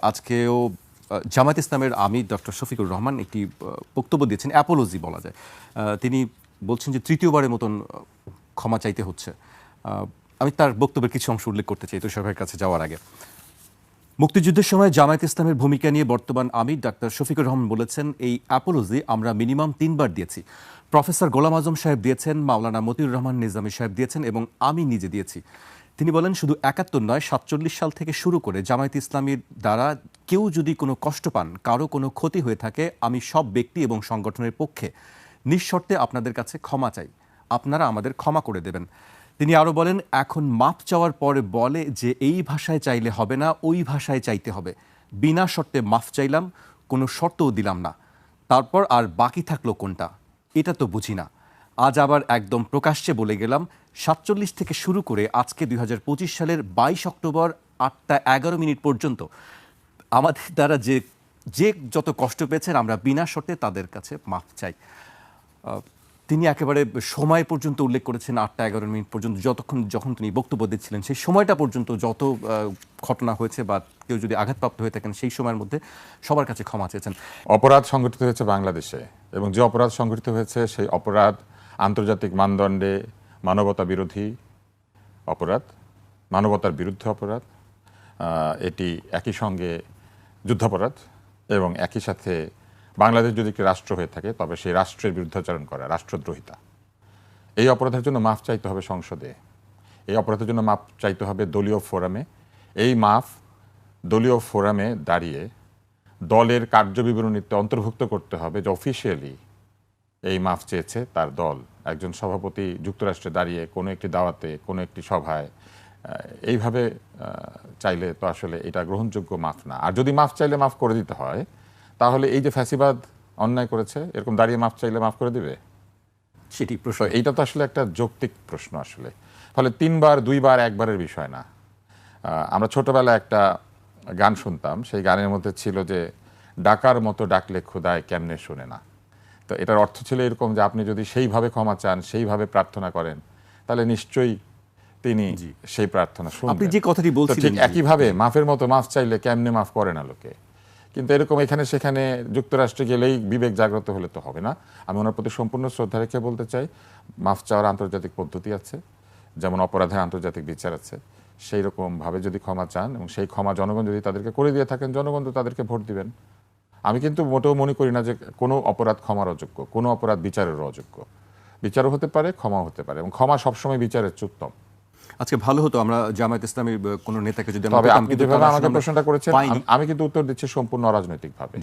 আজকেও জামায়াত ইসলামের আমির ডক্টর শফিকুর রহমান একটি বক্তব্য দিয়েছেন, অ্যাপোলজি বলা যায়। তিনি বলছেন যে তৃতীয়বারের মতন ক্ষমা চাইতে হচ্ছে। আমি তার বক্তব্যের কিছু অংশ উল্লেখ করতে চাই তুষার ভাইয়ের কাছে যাওয়ার আগে। মুক্তিযুদ্ধের সময় জামায়াত ইসলামের ভূমিকা নিয়ে বর্তমান আমির ডাক্তার শফিকুর রহমান বলেছেন, এই অ্যাপোলজি আমরা মিনিমাম 3বার দিয়েছি। প্রফেসর গোলাম আজম সাহেব দিয়েছেন, মাওলানা মতিউর রহমান নিজামী সাহেব দিয়েছেন এবং আমি নিজে দিয়েছি। তিনি বলেন, শুধু 71 নয়, 47 সাল থেকে শুরু করে জামায়াত ইসলামীর দ্বারা কেউ যদি কোনো কষ্ট পান, কারো কোনো ক্ষতি হয়ে থাকে, আমি সব ব্যক্তি এবং সংগঠনের পক্ষে নিঃশর্তে আপনাদের কাছে ক্ষমা চাই, আপনারা আমাদের ক্ষমা করে দেবেন। তিনি আরও বলেন, এখন মাপ চাওয়ার পরে বলে যে এই ভাষায় চাইলে হবে না, ওই ভাষায় চাইতে হবে। বিনা শর্তে মাফ চাইলাম, কোনো শর্তও দিলাম না, তারপর আর বাকি থাকলো কোনটা, এটা তো বুঝি না। আজ আবার একদম প্রকাশ্যে বলে গেলাম, 47 থেকে শুরু করে আজকে 2025 সালের 22 অক্টোবর 8টা 11 মিনিট পর্যন্ত আমাদের দ্বারা যে যে যত কষ্ট পেয়েছেন, আমরা বিনা শর্তে তাদের কাছে মাফ চাই। তিনি একেবারে সময় পর্যন্ত উল্লেখ করেছেন, 8টা 11 মিনিট পর্যন্ত, যখন তিনি বক্তব্য দিচ্ছিলেন সেই সময়টা পর্যন্ত যত ঘটনা হয়েছে বা কেউ যদি আঘাতপ্রাপ্ত হয়ে থাকেন সেই সময়ের মধ্যে সবার কাছে ক্ষমা চেয়েছেন। অপরাধ সংগঠিত হয়েছে বাংলাদেশে, এবং যে অপরাধ সংগঠিত হয়েছে সেই অপরাধ আন্তর্জাতিক মানদণ্ডে মানবতা বিরোধী অপরাধ, মানবতার বিরুদ্ধে অপরাধ। এটি একই সঙ্গে যুদ্ধাপরাধ এবং একই সাথে বাংলাদেশ যদি একটি রাষ্ট্র হয়ে থাকে তবে সেই রাষ্ট্রের বিরুদ্ধাচরণ করা রাষ্ট্রদ্রোহিতা। এই অপরাধের জন্য মাফ চাইতে হবে সংসদে, এই অপরাধের জন্য মাফ চাইতে হবে দলীয় ফোরামে। এই মাফ দলীয় ফোরামে দাঁড়িয়ে দলের কার্যবিবরণীতে অন্তর্ভুক্ত করতে হবে যে অফিসিয়ালি এই মাফ চেয়েছে তার দল। একজন সভাপতি যুক্তরাষ্ট্রে দাঁড়িয়ে কোনো একটি দাওয়াতে, কোনো একটি সভায় এইভাবে চাইলে তো আসলে এটা গ্রহণযোগ্য মাফ না। আর যদি মাফ চাইলে মাফ করে দিতে হয়, তাহলে এই যে ফ্যাসিবাদ অন্যায় করেছে এরকম দাঁড়িয়ে মাফ চাইলে মাফ করে দিবে? সেটি প্রশ্ন। এইটা তো আসলে একটা যৌক্তিক প্রশ্ন আসলে। ফলে 3বার 2বার 1বারের বিষয় না। আমরা ছোটবেলায় একটা গান শুনতাম, সেই গানের মধ্যে ছিল যে ডাকার মতো ডাকলে খোদায় কেমনে শোনে না। তো এটার অর্থ ছিল এরকম যে আপনি যদি সেইভাবে ক্ষমা চান, সেইভাবে প্রার্থনা করেন, তাহলে নিশ্চয়ই তিনি সেই প্রার্থনা শুনবেন। আপনি যে কথাটি বলছিলেন, ঠিক একইভাবে মাফের মতো মাফ চাইলে কেমনে মাফ করে না লোকে। কিন্তু এরকম এখানে সেখানে যুক্তরাষ্ট্রে গেলেই বিবেক জাগ্রত হলে তো হবে না। আমি ওনার প্রতি সম্পূর্ণ শ্রদ্ধা রেখে বলতে চাই, মাফ চাওয়ার আন্তর্জাতিক পদ্ধতি আছে, যেমন অপরাধের আন্তর্জাতিক বিচার আছে। সেই রকমভাবে যদি ক্ষমা চান এবং সেই ক্ষমা জনগণ যদি তাদেরকে করে দিয়ে থাকেন, জনগণ তো তাদেরকে ভোট দিবেন। আমি কিন্তু মোটেও মনে করি না যে কোনো অপরাধ ক্ষমার অযোগ্য, কোনো অপরাধ বিচারের অযোগ্য। বিচারও হতে পারে, ক্ষমাও হতে পারে, এবং ক্ষমা সবসময় বিচারের উত্তম। আজকে ভালো হতো আমরা জামায়াত ইসলামীর কোনো নেতাকে যদি তবে আপনি যেভাবে আমাকে প্রশ্নটা করেছেন, আমি কিন্তু উত্তর দিচ্ছি সম্পূর্ণ অরাজনৈতিকভাবে।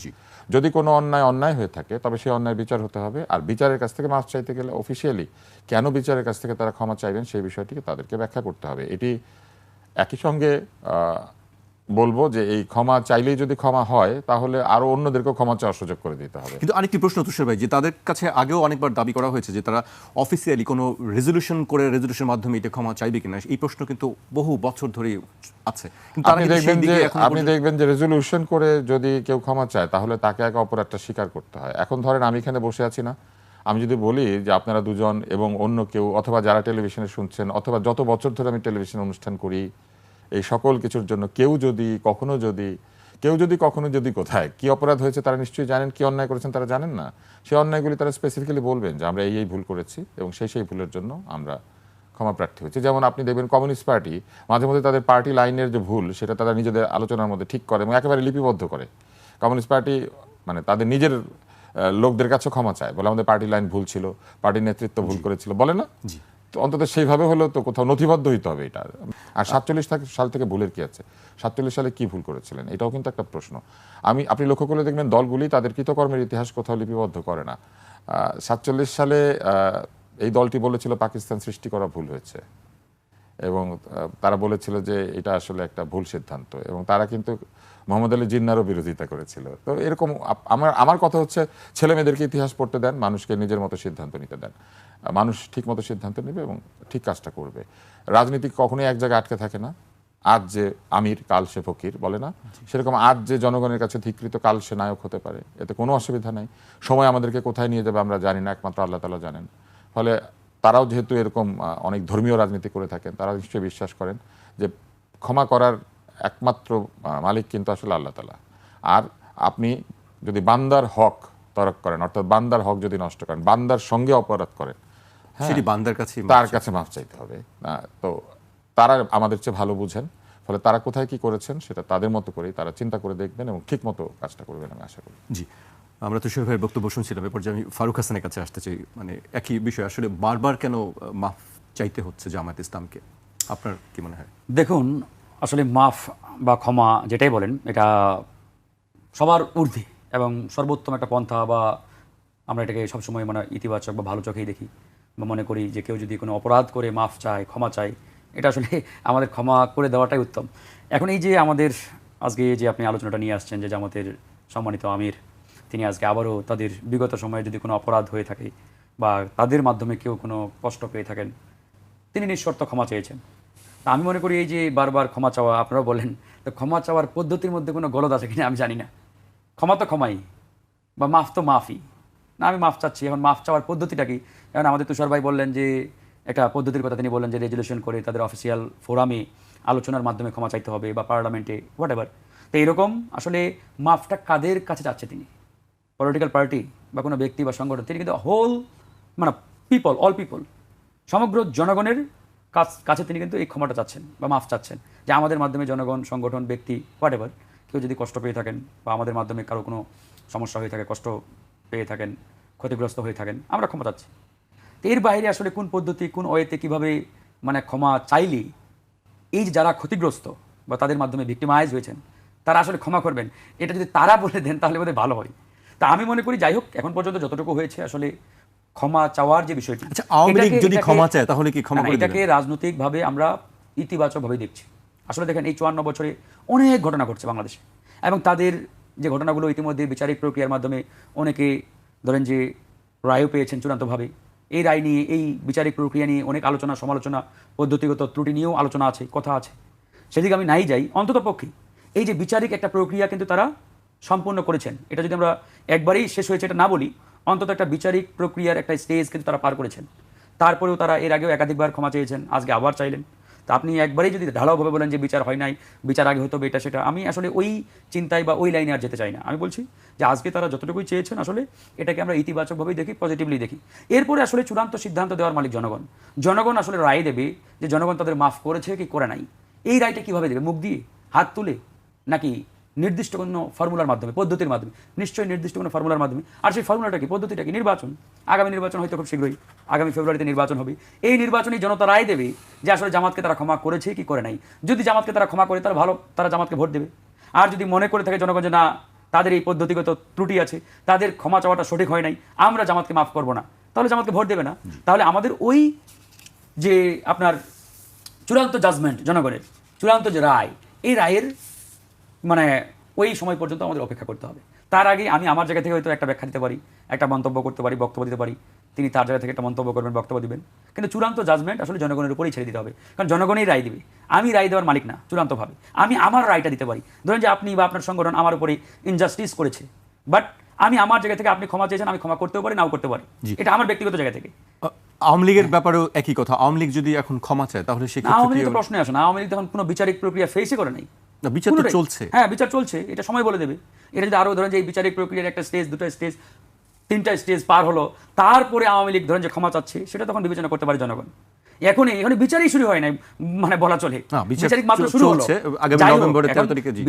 যদি কোনো অন্যায় হয়ে থাকে তবে সেই অন্যায় বিচার হতে হবে। আর বিচারের কাছ থেকে মাফ চাইতে গেলে অফিসিয়ালি কেন বিচারের কাছ থেকে তারা ক্ষমা চাইবেন সেই বিষয়টিকে তাদেরকে ব্যাখ্যা করতে হবে। এটি একই সঙ্গে বলবো যে এই ক্ষমা চাইলেই যদি ক্ষমা হয় তাহলে আরো অন্যদেরকেও ক্ষমা চাওয়ার সুযোগ করে দিতে হবে। কিন্তু আরেকটি প্রশ্ন তুষার ভাই, যে তাদের কাছে আগেও অনেকবার দাবি করা হয়েছে যে তারা অফিসিয়ালি কোনো রেজলিউশন করে, রেজলিউশনের মাধ্যমে এটা ক্ষমা চাইবে কিনা, এই প্রশ্ন কিন্তু বহু বছর ধরেই আছে। আপনি দেখবেন যে রেজলিউশন করে যদি কেউ ক্ষমা চায় তাহলে তাকে এক অপরাধটা স্বীকার করতে হয়। এখন ধরেন আমি এখানে বসে আছি না, আমি যদি বলি যে আপনারা দুজন এবং অন্য কেউ, অথবা যারা টেলিভিশনে শুনছেন, অথবা যত বছর ধরে আমি টেলিভিশনে অনুষ্ঠান করি, এই সকল কিছুর জন্য কেউ যদি কখনো কোথায় কি অপরাধ হয়েছে তারা নিশ্চয়ই জানেন, কি অন্যায় করেছেন তারা জানেন না, সেই অন্যায়গুলি তারা স্পেসিফিক্যালি বলবেন যে আমরা এই ভুল করেছি এবং সেই ভুলের জন্য আমরা ক্ষমা প্রার্থী হয়েছি। যেমন আপনি দেখবেন কমিউনিস্ট পার্টি মাঝে মধ্যে তাদের পার্টি লাইনের যে ভুল সেটা তারা নিজেদের আলোচনার মধ্যে ঠিক করে এবং একেবারে লিপিবদ্ধ করে। কমিউনিস্ট পার্টি মানে তাদের নিজের লোকদের কাছে ক্ষমা চায়, বলে আমাদের পার্টি লাইন ভুল ছিল, পার্টির নেতৃত্ব ভুল করেছিল, বলে না? তো অন্তত সেইভাবে হলেও তো কোথাও নথিবদ্ধ হইতে হবে এটা। আর 47 সাল থেকে ভুলের কি আছে? 47 সালে কি ভুল করেছিলেন এটাও কিন্তু একটা প্রশ্ন। আপনি লক্ষ্য করলে দেখবেন দলগুলি তাদের কৃতকর্মের ইতিহাস কোথাও লিপিবদ্ধ করে না। 47 সালে এই দলটি বলেছিল পাকিস্তান সৃষ্টি করা ভুল হয়েছে, এবং তারা বলেছিল যে এটা আসলে একটা ভুল সিদ্ধান্ত, এবং তারা কিন্তু মোহাম্মদ আলী জিন্নারও বিরোধিতা করেছিল। তো এরকম আমার কথা হচ্ছে, ছেলে মেয়েদেরকে ইতিহাস পড়তে দেন, মানুষকে নিজের মতো সিদ্ধান্ত নিতে দেন, মানুষ ঠিক মতো সিদ্ধান্ত নেবে এবং ঠিক কাজটা করবে। রাজনীতি কখনোই এক জায়গায় আটকে থাকে না। আজ যে আমির কাল সে ফকির বলে না, সেরকম আজ যে জনগণের কাছে ধিকৃত কাল সে নায়ক হতে পারে, এতে কোনো অসুবিধা নাই। সময় আমাদেরকে কোথায় নিয়ে যাবে আমরা জানি না, একমাত্র আল্লাহ তাআলা জানেন। ফলে তারাও যেহেতু এরকম অনেক ধর্মীয় রাজনীতি করে থাকেন, তারা নিশ্চয়ই বিশ্বাস করেন যে ক্ষমা করার একমাত্র মালিক কিন্তু আসলে আল্লাহ তাআলা। আর আপনি যদি বান্দার হক তরক করেন, অর্থাৎ বান্দার হক যদি নষ্ট করেন, বান্দার সঙ্গে অপরাধ করেন, সেটি বান্দার কাছে তার কাছে মাফ চাইতে হবে। তো তারা আমাদের চেয়ে ভালো বুঝেন, ফলে তারা কোথায় কি করেছেন সেটা তাদের মতো করেই তারা চিন্তা করে দেখবেন এবং ঠিক মতো কাজটা করবেন আমি আশা করি। জি, আমরা তুষার ভাইয়ের বক্তব্য শুনছিলাম, এরপর যে আমি ফারুক হাসানের কাছে আসতে চাই, মানে একই বিষয় আসলে বারবার কেন মাফ চাইতে হচ্ছে জামায়াত ইসলামকে, আপনার কি মনে হয়? দেখুন, আসলে মাফ বা ক্ষমা যেটাই বলেন, এটা সবার ঊর্ধ্বে এবং সর্বোত্তম একটা পন্থা, বা আমরা এটাকে সবসময় মানে ইতিবাচক বা ভালো চোখেই দেখি, বা মনে করি যে কেউ যদি কোনো অপরাধ করে মাফ চায়, ক্ষমা চায়, এটা আসলে আমাদের ক্ষমা করে দেওয়াটাই উত্তম। এখন এই যে আমাদের আজকে যে আপনি আলোচনাটা নিয়ে আসছেন, যে জামাতের সম্মানিত আমির তিনি আজকে আবারও তাদের বিগত সময়ে যদি কোনো অপরাধ হয়ে থাকে বা তাদের মাধ্যমে কেউ কোনো কষ্ট পেয়ে থাকেন, তিনি নিঃশর্ত ক্ষমা চেয়েছেন। তা আমি মনে করি এই যে বারবার ক্ষমা চাওয়া, আপনারা বলেন, তো ক্ষমা চাওয়ার পদ্ধতির মধ্যে কোনো গলদ আছে কিনা আমি জানি না। ক্ষমা তো ক্ষমাই, বা মাফ তো মাফই না। আমি মাফ চাচ্ছি, এখন মাফ চাওয়ার পদ্ধতিটা কি? এখন আমাদের তুষার ভাই বললেন যে একটা পদ্ধতির কথা, তিনি বললেন যে রেজুলেশন করে তাদের অফিসিয়াল ফোরামে আলোচনার মাধ্যমে ক্ষমা চাইতে হবে, বা পার্লামেন্টে, হোয়াট এভার। তো এরকম আসলে মাফটা কাদের কাছে চাচ্ছে তিনি? পলিটিক্যাল পার্টি বা কোনো ব্যক্তি বা সংগঠন? তিনি কিন্তু হোল মানে পিপল, অল পিপল, সমগ্র জনগণের কাছে তিনি কিন্তু এই ক্ষমাটা চাচ্ছেন বা মাফ চাচ্ছেন, যে আমাদের মাধ্যমে জনগণ, সংগঠন, ব্যক্তি, হোয়াট এভার, কেউ যদি কষ্ট পেয়ে থাকেন বা আমাদের মাধ্যমে কারো কোনো সমস্যা হয়ে থাকে, কষ্ট পেয়ে থাকেন, ক্ষতিগ্রস্ত হয়ে থাকেন, আমরা ক্ষমা চাচ্ছি। তো এর বাইরে আসলে কোন পদ্ধতি, কোন ওয়েতে কীভাবে মানে ক্ষমা চাইলে এই যে যারা ক্ষতিগ্রস্ত বা তাদের মাধ্যমে ভিক্টিমাইজ হয়েছেন তারা আসলে ক্ষমা করবেন, এটা যদি তারা বলে দেন তাহলে বোধহয় ভালো হয়। তা আমি মনে করি, যাই হোক, এখন পর্যন্ত যতটুকু হয়েছে আসলে ক্ষমা চাওয়ার যে বিষয়টি, আচ্ছা, আওয়ামী লীগ যদি ক্ষমা চায় তাহলে কি ক্ষমা করে এটাকে দিবেন? রাজনৈতিকভাবে আমরা ইতিবাচকভাবে দেখছি। আসলে দেখেন, এই 54 বছরে অনেক ঘটনা ঘটছে বাংলাদেশে, এবং তাদের যে ঘটনাগুলো ইতিমধ্যে বিচারিক প্রক্রিয়ার মাধ্যমে অনেকে ধরেন যে রায়ও পেয়েছেন চূড়ান্তভাবে। এই রায় নিয়ে, এই বিচারিক প্রক্রিয়া নিয়ে অনেক আলোচনা, সমালোচনা, পদ্ধতিগত ত্রুটি নিয়েও আলোচনা আছে, কথা আছে। সেদিকে আমি নাই যাই, অন্তত পক্ষে এই যে বিচারিক একটা প্রক্রিয়া কিন্তু তারা সম্পূর্ণ করেছেন। এটা যদি আমরা একবারেই শেষ হয়েছে এটা না বলি, অন্তত একটা বিচারিক প্রক্রিয়ার একটা স্টেজ কিন্তু তারা পার করেছেন। তারপরেও তারা এর আগেও একাধিকবার ক্ষমা চেয়েছেন, আজকে আবার চাইলেন। তা আপনি একবারেই যদি ঢালাওভাবে বলেন যে বিচার হয় নাই, বিচার আগে হতো এটা সেটা, আমি আসলে ওই চিন্তায় বা ওই লাইনে আর যেতে চাই না। আমি বলছি যে আজকে তারা যতটুকুই চেয়েছেন আসলে এটাকে আমরা ইতিবাচকভাবেই দেখি, পজিটিভলি দেখি। এরপরে আসলে চূড়ান্ত সিদ্ধান্ত দেওয়ার মালিক জনগণ। জনগণ আসলে রায় দেবে যে জনগণ তাদের মাফ করেছে কি করে নাই। এই রায়টা কীভাবে দেবে? মুখ দিয়ে, হাত তুলে, নাকি নির্দিষ্ট কোনো ফর্মুলার মাধ্যমে, পদ্ধতির মাধ্যমে? নিশ্চয়ই নির্দিষ্ট কোনো ফর্মুলার মাধ্যমে। আর সেই ফর্মুলাটা কি, পদ্ধতিটা কি? নির্বাচন। আগামী নির্বাচন হয়তো খুব শীঘ্রই, আগামী ফেব্রুয়ারিতে নির্বাচন হবে। এই নির্বাচনী জনতা রায় দেবে যে আসলে জামাতকে তারা ক্ষমা করেছে কি করে নাই। যদি জামাতকে তারা ক্ষমা করে, তারা ভালো, তারা জামাতকে ভোট দেবে। আর যদি মনে করে থাকে জনগণ যে না, তাদের এই পদ্ধতিগত ত্রুটি আছে, তাদের ক্ষমা চাওয়াটা সঠিক হয় নাই, আমরা জামাতকে মাফ করবো না, তাহলে জামাতকে ভোট দেবে না। তাহলে আমাদের ওই যে আপনার চূড়ান্ত জাজমেন্ট, জনগণের চূড়ান্ত যে রায়, এই রায়ের মানে ওই সময় পর্যন্ত আমাদের অপেক্ষা করতে হবে। তার আগে আমি আমার জায়গা থেকে হয়তো একটা ব্যাখ্যা দিতে পারি, একটা মন্তব্য করতে পারি, বক্তব্য দিতে পারি, তিনি তার জায়গা থেকে একটা মন্তব্য করবেন, বক্তব্য দিবেন, কিন্তু চূড়ান্ত জাজমেন্ট আসলে জনগণের উপরেই ছেড়ে দিতে হবে। কারণ জনগণই রায় দিবে, আমি রায় দেওয়ার মালিক না। চূড়ান্তভাবে আমি আমার রায়টা দিতে পারি। ধরেন যে আপনি বা আপনার সংগঠন আমার উপরে ইনজাস্টিস করেছে, বাট আমি আমার জায়গা থেকে, আপনি ক্ষমা চেয়েছেন, আমি ক্ষমা করতেও পারি, নাও করতে পারি, এটা আমার ব্যক্তিগত জায়গা থেকে। আওয়ামী লীগের ব্যাপারেও একই কথা। আওয়ামী লীগ যদি এখন ক্ষমা চায় তাহলে আওয়ামী লীগ তো প্রশ্নই আসে না। আওয়ামী লীগ তখন কোনো বিচারিক প্রক্রিয়া ফেসই করে নাই। বিচার তো চলছে। হ্যাঁ, বিচার চলছে, এটা সময় বলে দেবে। এটা যদি আরো ধরেন যে এই বিচারিক প্রক্রিয়ার একটা স্টেজ, দুটো স্টেজ, তিনটা স্টেজ পার হলো, তারপরে আওয়ামী লীগ ধরেন যে ক্ষমা চাচ্ছে, সেটা তখন বিবেচনা করতে পারে জনগণ। এখনই বিচারই শুরু হয় নাই, মানে বলা চলে বিচারিক মাত্র শুরু হলো।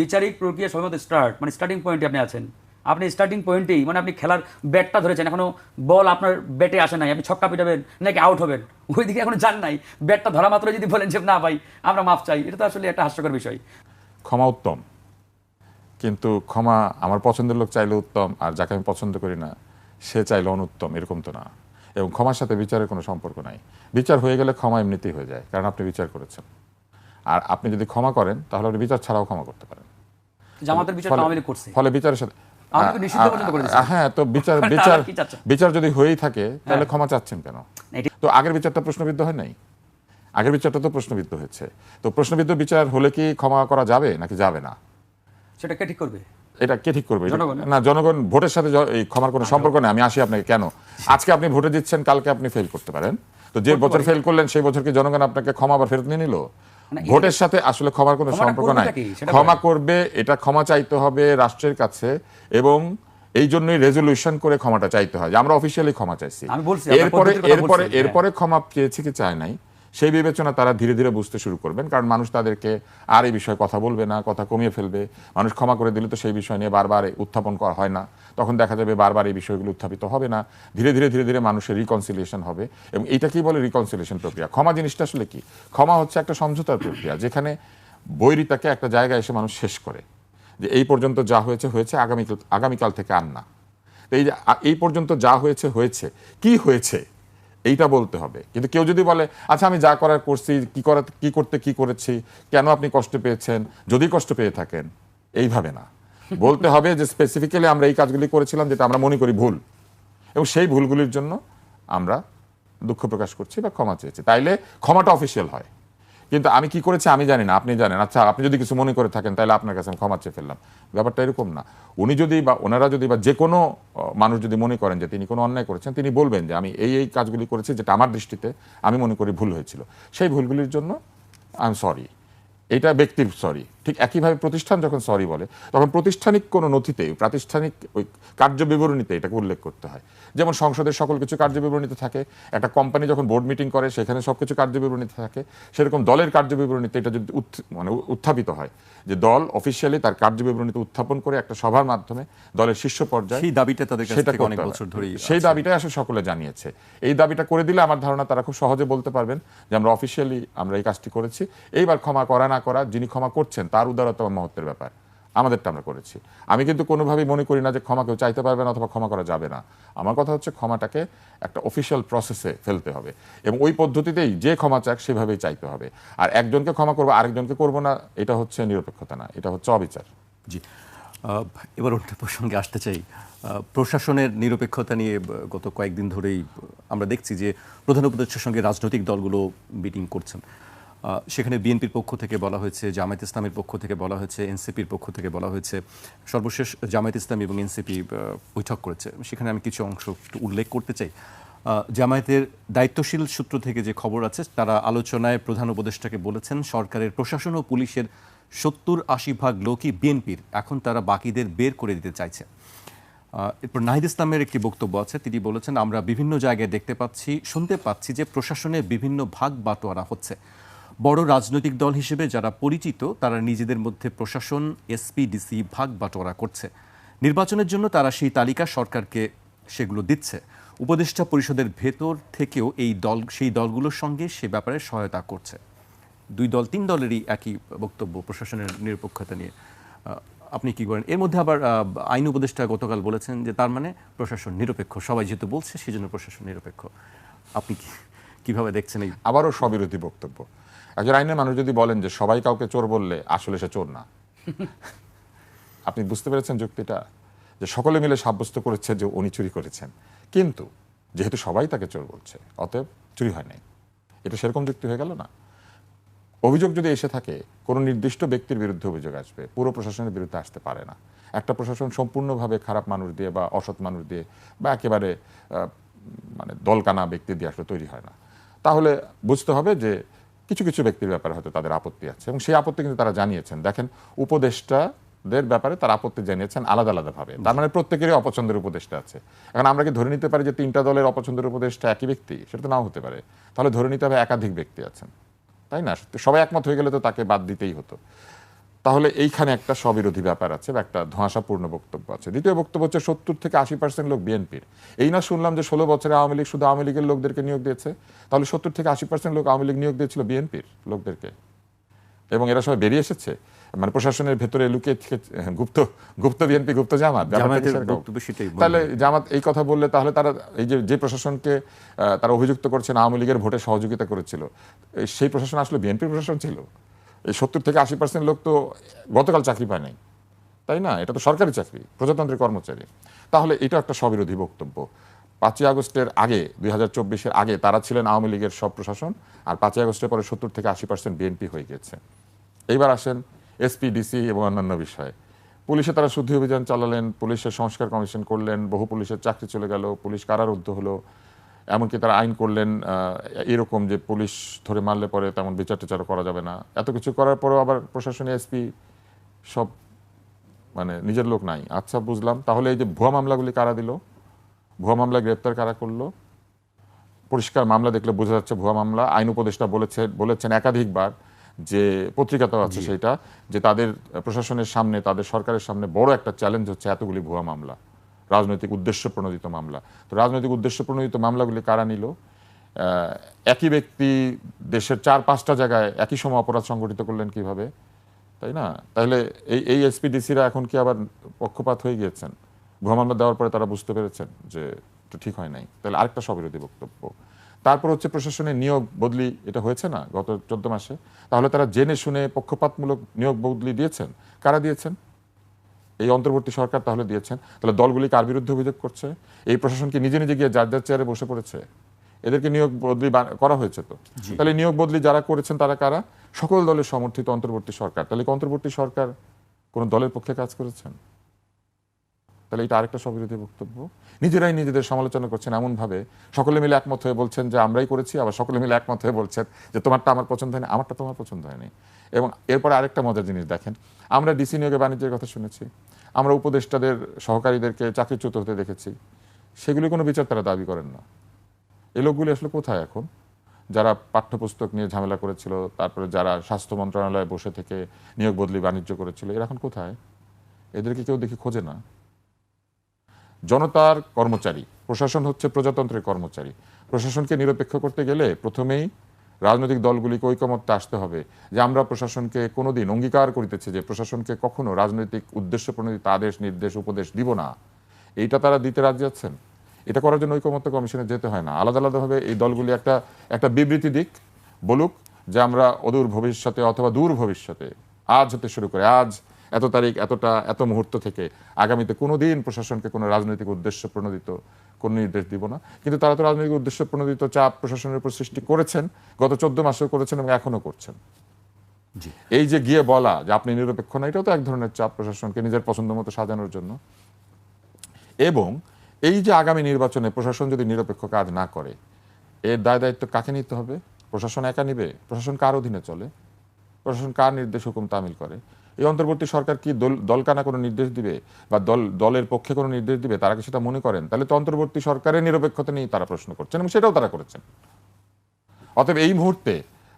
বিচারিক প্রক্রিয়া সবেমাত্র স্টার্ট, মানে স্টার্টিং পয়েন্টে আপনি আছেন। আপনি স্টার্টিং পয়েন্টেই, মানে আপনি খেলার ব্যাটটা ধরেছেন, এখনো বল আপনার ব্যাটে আসে নাই, আপনি ছক্কা পিটাবেন নাকি আউট হবেন ওইদিকে এখনো যান নাই। ব্যাটটা ধরা মাত্র যদি বলেন যে না ভাই আমরা মাফ চাই, এটা তো আসলে একটা হাস্যকর বিষয়। ক্ষমা উত্তম, কিন্তু ক্ষমা আমার পছন্দের লোক চাইলে উত্তম, আর যাকে আমি পছন্দ করি না সে চাইলে অনুত্তম, এরকম তো না। এবং ক্ষমার সাথে বিচারের কোনো সম্পর্ক নাই। বিচার হয়ে গেলে ক্ষমা এমনিতেই হয়ে যায়, কারণ আপনি বিচার করেছেন। আর আপনি যদি ক্ষমা করেন তাহলে আপনি বিচার ছাড়াও ক্ষমা করতে পারেন। জামাতের বিচার আওয়ামী লীগ করছে, ফলে বিচারের সাথে হ্যাঁ, তো বিচার যদি হয়েই থাকে তাহলে ক্ষমা চাচ্ছেন কেন? তো আগের বিচারটা প্রশ্নবিদ্ধ হয় নাই? আগের বিচারটা তো প্রশ্নবিদ্ধ হয়েছে। তো প্রশ্নবিদ্ধ বিচার হলে কি ক্ষমা করা যাবে নাকি যাবে না, সেটা কে ঠিক করবে? এটা কে ঠিক করবে? না, জনগণ। ভোটের সাথে এই ক্ষমার কোনো সম্পর্ক নেই। আমি আসি আপনাকে, কেন আজকে আপনি ভোটে দিচ্ছেন, কালকে আপনি ফেল করতে পারেন। তো যে বছর ফেল করলেন সেই বছর কি জনগণ আপনাকে ক্ষমা আবার ফেরত নিয়ে নিল? না, ভোটের সাথে আসলে ক্ষমার কোনো ক্ষমাটা সম্পর্ক নাই। করবেটা কি? সেটা ক্ষমা করবে, এটা ক্ষমা চাইতে হবে রাষ্ট্রের কাছে, এবং এই জন্যই রেজলিউশন করে ক্ষমাটা চাইতে হয় যে আমরা অফিসিয়ালি ক্ষমা চাইছি। আমি বলছি, আপনার পদ্ধতির কথা বলছি, হ্যাঁ। এরপরে ক্ষমা চেয়েছে কি চায় নাই, সেই বিবেচনা তারা ধীরে ধীরে বুঝতে শুরু করবেন, কারণ মানুষ তাদেরকে আর এই বিষয়ে কথা বলবে না, কথা কমিয়ে ফেলবে। মানুষ ক্ষমা করে দিলে তো সেই বিষয় নিয়ে বারবার উত্থাপন করা হয় না, তখন দেখা যাবে বারবার এই বিষয়গুলো উত্থাপিত হবে না। ধীরে ধীরে মানুষের রিকনসিলিয়েশন হবে, এবং এইটাকেই বলে রিকনসিলিয়েশন প্রক্রিয়া। ক্ষমা জিনিসটা আসলে কি? ক্ষমা হচ্ছে একটা সমঝোতার প্রক্রিয়া, যেখানে বৈরিতাকে একটা জায়গায় এসে মানুষ শেষ করে, যে এই পর্যন্ত যা হয়েছে হয়েছে, আগামীকাল থেকে আর না। তো এই যে এই পর্যন্ত যা হয়েছে হয়েছে, কি হয়েছে এইটা বলতে হবে। কিন্তু কেউ যদি বলে আচ্ছা আমি যা করার করছি, কি করেছি, কেন আপনি কষ্ট পেয়েছেন, যদি কষ্ট পেয়ে থাকেন, এইভাবে না বলতে হবে যে স্পেসিফিক্যালি আমরা এই কাজগুলি করেছিলাম যেটা আমরা মনে করি ভুল, এবং সেই ভুলগুলির জন্য আমরা দুঃখ প্রকাশ করছি বা ক্ষমা চেয়েছি, তাইলে ক্ষমাটা অফিসিয়াল হয়। কিন্তু আমি কি করেছি আমি জানি না, আপনি জানেন, আচ্ছা আপনি যদি কিছু মনে করে থাকেন তাহলে আপনার কাছে আমি ক্ষমা চেয়ে ফেললাম, ব্যাপারটা এরকম না। উনি যদি বা ওনারা যদি বা যে কোনো মানুষ যদি মনে করেন যে তিনি কোনো অন্যায় করেছেন, তিনি বলবেন যে আমি এই কাজগুলি করেছি যেটা আমার দৃষ্টিতে আমি মনে করি ভুল হয়েছিল, সেই ভুলগুলির জন্য আই এম সরি, এটা ব্যক্তির সরি। ঠিক একইভাবে প্রতিষ্ঠান যখন সরি বলে, তখন প্রাতিষ্ঠানিক কোনো নথিতে, প্রাতিষ্ঠানিক ওই কার্য বিবরণীতে এটাকে উল্লেখ করতে হয়। যেমন সংসদের সকল কিছু কার্য বিবরণীতে থাকে, একটা কোম্পানি যখন বোর্ড মিটিং করে সেখানে সব কিছু কার্য বিবরণীতে থাকে, সেরকম দলের কার্য বিবরণীতে এটা যদি উত্থাপিত হয় যে দল অফিসিয়ালি তার কার্য বিবরণীতে উত্থাপন করে একটা সভার মাধ্যমে দলের শীর্ষ পর্যায়ে সেই দাবিটা তাদের কাছ থেকে অনেক বছর ধরেই সেই দাবিটাই আসলে সকলে জানিয়েছে। এই দাবিটা করে দিলে আমার ধারণা তারা খুব সহজে বলতে পারবেন যে আমরা অফিসিয়ালি আমরা এই কাজটি করেছি। এইবার ক্ষমা করা না করা, যিনি ক্ষমা করছেন তার উদারতা বা মহত্বের ব্যাপার, আমাদেরটা আমরা করেছি। আমি কিন্তু কোনোভাবেই মনে করি না যে ক্ষমা কেউ চাইতে পারবে না অথবা ক্ষমা করা যাবে না। আমার কথা হচ্ছে ক্ষমাটাকে একটা অফিসিয়াল প্রসেসে ফেলতে হবে, এবং ওই পদ্ধতিতেই যে ক্ষমা চাক সেভাবেই চাইতে হবে। আর একজনকে ক্ষমা করবো আরেকজনকে করবো না, এটা হচ্ছে নিরপেক্ষতা না, এটা হচ্ছে অবিচার। জি, এবার অন্য প্রসঙ্গে আসতে চাই। প্রশাসনের নিরপেক্ষতা নিয়ে গত কয়েকদিন ধরেই আমরা দেখছি যে প্রধান উপদেষ্টার সঙ্গে রাজনৈতিক দলগুলো মিটিং করছেন। সেখানে বিএনপির পক্ষ থেকে বলা হয়েছে, জামায়াত ইসলামের পক্ষ থেকে বলা হয়েছে, এনসিপির পক্ষ থেকে বলা হয়েছে, সর্বশেষ জামায়াত ইসলাম এবং এনসিপি বৈঠক করেছে। সেখানে আমি কিছু অংশ একটু উল্লেখ করতে চাই। জামায়াতের দায়িত্বশীল সূত্র থেকে যে খবর আছে, তারা আলোচনায় প্রধান উপদেষ্টাকে বলেছেন সরকারের প্রশাসন ও পুলিশের 70-80% লোকই বিএনপির, এখন তারা বাকিদের বের করে দিতে চাইছে। এরপর নাহিদ ইসলামের একটি বক্তব্য আছে, তিনি বলেছেন আমরা বিভিন্ন জায়গায় দেখতে পাচ্ছি, শুনতে পাচ্ছি যে প্রশাসনের বিভিন্ন ভাগ বাটোয়ারা হচ্ছে। বড় রাজনৈতিক দল হিসেবে যারা পরিচিত তারা নিজেদের মধ্যে প্রশাসন, এসপি, ডিসি ভাগ বাটোয়ারা করছে। নির্বাচনের জন্য তারা সেই তালিকা সরকারকে সেগুলো দিচ্ছে। উপদেষ্টা পরিষদের ভেতর থেকেও সেই দলগুলোর সঙ্গে সে ব্যাপারে সহায়তা করছে। দুই দল, তিন দলেরই একই বক্তব্য প্রশাসনের নিরপেক্ষতা নিয়ে। আপনি কি করেন? এর মধ্যে আবার আইন উপদেষ্টা গতকাল বলেছেন যে তার মানে প্রশাসন নিরপেক্ষ, সবাই যেহেতু বলছে সেজন্য প্রশাসন নিরপেক্ষ। আপনি কিভাবে দেখছেন এই? আবারও স্ববিরোধী বক্তব্য। একজন আইনের মানুষ যদি বলেন যে সবাই কাউকে চোর বললে আসলে সে চোর না, আপনি বুঝতে পেরেছেন যুক্তিটা? যে সকলে মিলে সাব্যস্ত করেছে যে উনি চুরি করেছেন, কিন্তু যেহেতু সবাই তাকে চোর বলছে অতএব চুরি হয় নাই, এটা সেরকম যুক্তি হয়ে গেল না? অভিযোগ যদি এসে থাকে, কোনো নির্দিষ্ট ব্যক্তির বিরুদ্ধে অভিযোগ আসবে, পুরো প্রশাসনের বিরুদ্ধে আসতে পারে না। একটা প্রশাসন সম্পূর্ণভাবে খারাপ মানুষ দিয়ে বা অসৎ মানুষ দিয়ে বা একেবারে মানে দলকানা ব্যক্তি দিয়ে আসলে তৈরি হয় না। তাহলে বুঝতে হবে যে কিছু কিছু ব্যক্তির ব্যাপারে হয়তো তাদের আপত্তি আছে, এবং সেই আপত্তি কিন্তু তারা জানিয়েছেন। দেখেন, উপদেষ্টাদের ব্যাপারে তারা আপত্তি জানিয়েছেন আলাদা আলাদাভাবে, তার মানে প্রত্যেকেরই অপছন্দের উপদেষ্টা আছে। এখন আমরা কি ধরে নিতে পারি যে 3টা দলের অপছন্দের উপদেষ্টা একই ব্যক্তি? সেটা তো নাও হতে পারে। তাহলে ধরে নিতে হবে একাধিক ব্যক্তি আছেন, তাই না? সবাই একমত হয়ে গেলে তো তাকে বাদ দিতেই হতো। তাহলে এইখানে একটা স্ববিরোধী ব্যাপার আছে বা একটা ধোঁয়াশাপূর্ণ বক্তব্য আছে। দ্বিতীয় বক্তব্য হচ্ছে 70-80% লোক বিএনপির। এই না শুনলাম যে 16 বছরে আওয়ামী লীগ শুধু আওয়ামী লীগের লোকদেরকে নিয়োগ দিয়েছে? তাহলে 70-80% লোক আওয়ামী লীগ নিয়োগ দিয়েছিল বিএনপির লোকদেরকে, এবং এরা সবাই বেরিয়ে এসেছে। মানে প্রশাসনের ভেতরে লুকিয়ে গুপ্ত বিএনপি, গুপ্ত জামাত। তাহলে জামাত এই কথা বললে তাহলে তারা এই যে প্রশাসনকে তারা অভিযুক্ত করছেন আওয়ামী লীগের ভোটে সহযোগিতা করেছিল, সেই প্রশাসন আসলে বিএনপির প্রশাসন ছিল? এই 70-80% লোক তো গতকাল চাকরি পায় নাই, তাই না? এটা তো সরকারি চাকরি, প্রজাতন্ত্রের কর্মচারী। তাহলে এটা একটা স্ববিরোধী বক্তব্য। 5ই আগস্টের আগে, 2024-এর আগে তারা ছিলেন আওয়ামী লীগের সব প্রশাসন, আর 5ই আগস্টের পরে 70-80% বিএনপি হয়ে গেছে। এইবার আসেন এসপি, ডিসি এবং অন্যান্য বিষয়ে। পুলিশে তারা শুদ্ধি অভিযান চালালেন, পুলিশের সংস্কার কমিশন করলেন, বহু পুলিশের চাকরি চলে গেল, পুলিশ কারারুদ্ধ হলো, এমনকি তারা আইন করলেন এরকম যে পুলিশ ধরে মারলে পরে তেমন বিচার টিচারও করা যাবে না। এত কিছু করার পরেও আবার প্রশাসনে এসপি সব মানে নিজের লোক নাই। আচ্ছা বুঝলাম, তাহলে এই যে ভুয়া মামলাগুলি কারা দিল, ভুয়া মামলা গ্রেপ্তার কারা করলো? পরিষ্কার মামলা দেখলে বোঝা যাচ্ছে ভুয়া মামলা। আইন উপদেষ্টা বলেছেন একাধিকবার, যে পত্রিকাতেও আছে সেটা, যে তাদের প্রশাসনের সামনে, তাদের সরকারের সামনে বড় একটা চ্যালেঞ্জ হচ্ছে এতগুলি ভুয়া মামলা, রাজনৈতিক উদ্দেশ্য প্রণোদিত মামলা। তো রাজনৈতিক উদ্দেশ্য প্রণোদিত মামলাগুলি কারা নিল? একই ব্যক্তি দেশের 4-5টা জায়গায় একই সময় অপরাধ সংগঠিত করলেন কিভাবে, তাই না? তাহলে এই এসপিডিসিরা এখন কি আবার পক্ষপাত হয়ে গিয়েছেন? ভুয়া মামলা দেওয়ার পরে তারা বুঝতে পেরেছেন যে এটা ঠিক হয় নাই, তাহলে আরেকটা স্ববিরোধী বক্তব্য। তারপর হচ্ছে প্রশাসনের নিয়োগ বদলি, এটা হয়েছে না গত 14 মাসে? তাহলে তারা জেনে শুনে পক্ষপাতমূলক নিয়োগ বদলি দিয়েছেন। কারা দিয়েছেন? এই অন্তর্বর্তী সরকার তাহলে দিয়েছেন। তাহলে দলগুলি কার বিরুদ্ধে অভিযোগ করছে? এই প্রশাসনকে নিজে নিজে গিয়ে যার যার চেয়ারে বসে পড়েছে? এদেরকে নিয়োগ বদলি করা হয়েছে তো। তাহলে নিয়োগ বদলি যারা করেছেন তারা কারা? সকল দলের সমর্থিত অন্তর্বর্তী সরকার। তাহলে অন্তর্বর্তী সরকার কোন দলের পক্ষে কাজ করেছেন? তাহলে এটা আরেকটা স্ববিরোধী বক্তব্য। নিজেরাই নিজেদের সমালোচনা করছেন এমন ভাবে, সকলে মিলে একমত হয়ে বলছেন যে আমরাই করেছি, আবার সকলে মিলে একমত হয়ে বলছেন যে তোমারটা আমার পছন্দ হয়নি, আমারটা তোমার পছন্দ হয়নি। এবং এরপরে আরেকটা মজার জিনিস দেখেন, আমরা ডিসি নিয়োগে বাণিজ্যের কথা শুনেছি, আমরা উপদেষ্টাদের সহকারীদেরকে চাকরিচ্যুত হতে দেখেছি, সেগুলি কোনো বিচার তারা দাবি করেন না। এই লোকগুলি আসলে কোথায় এখন? যারা পাঠ্যপুস্তক নিয়ে ঝামেলা করেছিল, তারপরে যারা স্বাস্থ্য মন্ত্রণালয়ে বসে থেকে নিয়োগ বদলি বাণিজ্য করেছিল, এরা এখন কোথায়? এদেরকে কেউ দেখি খোঁজে না। জনতার কর্মচারী, প্রশাসন হচ্ছে প্রজাতন্ত্রের কর্মচারী। প্রশাসনকে নিরপেক্ষ করতে গেলে প্রথমেই রাজনৈতিক দলগুলিকে ঐকমত্যে আসতে হবে যে আমরা প্রশাসনকে কোনোদিন অঙ্গীকার করিতেছি যে প্রশাসনকে কখনো রাজনৈতিক উদ্দেশ্য প্রণোদিত আদেশ, নির্দেশ, উপদেশ দিব না। এইটা তারা দিতে রাজি আছেন? এটা করার জন্য ঐকমত্য কমিশনে যেতে হয় না। আলাদা আলাদাভাবে এই দলগুলি একটা বিবৃতি দিক, বলুক যে আমরা অদূর ভবিষ্যতে অথবা দূর ভবিষ্যতে, আজ হতে শুরু করে, আজ এত তারিখ, এত মুহূর্ত থেকে আগামীতে কোনোদিন প্রশাসনকে কোনো রাজনৈতিক উদ্দেশ্য প্রণোদিত কোনো নির্দেশ দিব না। কিন্তু তারা তো রাজনৈতিক উদ্দেশ্য প্রণোদিত চাপ প্রশাসনের উপর সৃষ্টি করেছেন, গত 14 মাসেও করেছেন এবং এখনো করছেন। এই যে গিয়ে বলা যে আপনি নিরপেক্ষ না, এটাও তো এক ধরনের চাপ প্রশাসনকে নিজের পছন্দ মতো সাজানোর জন্য। এবং এই যে আগামী নির্বাচনে প্রশাসন যদি নিরপেক্ষ কাজ না করে, এর দায় দায়িত্ব কাকে নিতে হবে? প্রশাসন একা নিবে? প্রশাসন কার অধীনে চলে? প্রশাসন কার নির্দেশ হুকুম তামিল করে? এই অন্তর্বর্তী সরকার কি দলকানা কোনো নির্দেশ দিবে বা দলের পক্ষে কোনো নির্দেশ দিবে? তারা কি সেটা মনে করেন? তাহলে তো অন্তর্বর্তী সরকারের নিরপেক্ষতা নিয়ে তারা প্রশ্ন করছেন এবং সেটাও তারা করেছেন। অতএব এই মুহূর্তে